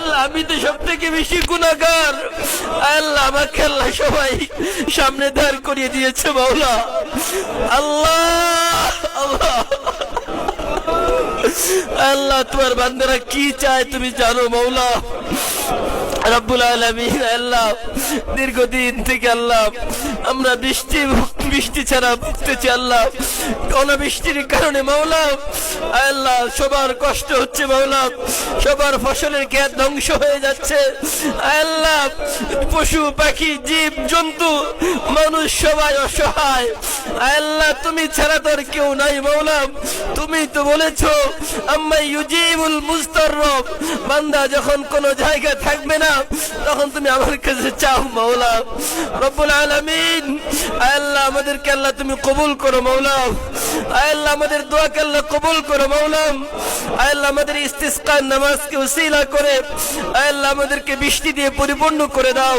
আল্লাহ আমি তো সব থেকে বেশি গুনাহগার। আল্লাহ আমাকে আল্লাহ সবাই সামনে দাঁড় করিয়ে দিয়েছে মাওলা। আল্লাহ আল্লাহ আল্লাহ তোমার বান্দারা কি চায় তুমি জানো মাওলা রব্বুল আলামিন। আল্লাহ দীর্ঘদিন থেকে আল্লাহ আমরা বৃষ্টি ছাড়া ভুগতেছি আল্লাহ, অনাবৃষ্টির কারণে মাওলা। আল্লাহ সবার কষ্ট হচ্ছে মাওলা, সবার ফসলের ক্ষেত ধ্বংস হয়ে যাচ্ছে আল্লাহ। পশু পাখি জীব জন্তু মানুষ সবাই অসহায় আল্লাহ, তুমি ছাড়া তোর কেউ নাই মাওলা। তুমি তো বলেছো আম্মা ইউজিবুল মুস্তাররব, বান্দা যখন কোনো জায়গা থাকবে না তখন তুমি আমার কাছে চাও মাওলা রব্বুল আলামিন। আল্লাহ আমাদেরকে আল্লাহ তুমি কবুল করো মাওলা। আল্লাহ আমাদের দোয়াকে আল্লাহ কবুল করো মাওলা। আল্লাহ আমাদের ইস্তিসকা নামাজকে ওসিলা করে আল্লাহ আমাদেরকে বৃষ্টি দিয়ে পরিপূর্ণ করে দাও।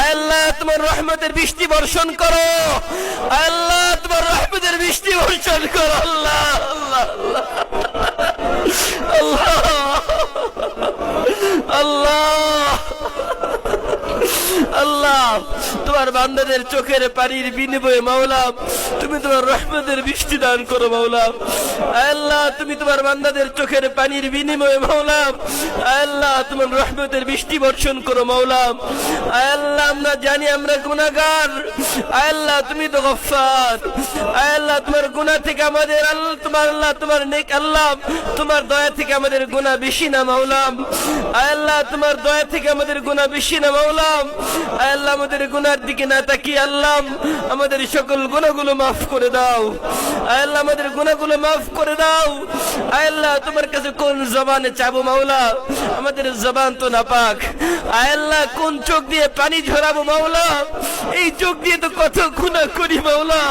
আল্লাহ তোমার রহমতের বৃষ্টি বর্ষণ করো আল্লাহ, তোমার রহমতের বৃষ্টি বর্ষণ করো আল্লাহ আল্লাহ আল্লাহ আল্লাহ আল্লাহ। তোমার বান্দাদের চোখের পানির বিনিময়ে মাওলা তুমি তোমার রহমতের বৃষ্টি দান করো মাওলা। আল্লাহ তুমি তোমার বান্দাদের চোখের পানির বিনিময়ে মাওলা আল্লাহ তোমার রহমতের বৃষ্টি বর্ষণ করো মাওলা। আল্লাহ আমরা জানি আমরা গুনাহগার আল্লাহ, তুমি তো গফফার আল্লাহ, তোমার গুনাহ থেকে আমাদের আল্লাহ তোমার আল্লাহ তোমার নেক আল্লাহ তোমার দয়া থেকে আমাদের গুনাহ বেশি না মাওলা। আল্লাহ তোমার দয়া থেকে আমাদের গুনাহ বেশি না মাওলা। আল্লাহ আমাদের গুনার দিকে না তাকিয়ে আল্লাহ আমাদের সকল গুনাহগুলো মাফ করে দাও আল্লাহ, আমাদের গুনাহগুলো মাফ করে দাও আল্লাহ। তোমার কাছে কোন জবানে চাবো মাওলা, আমাদের জবান তো নাপাক আল্লাহ। কোন চোখ দিয়ে পানি ঝরাবো মাওলা, এই চোখ দিয়ে তো কত গুনাহ করি মাওলা।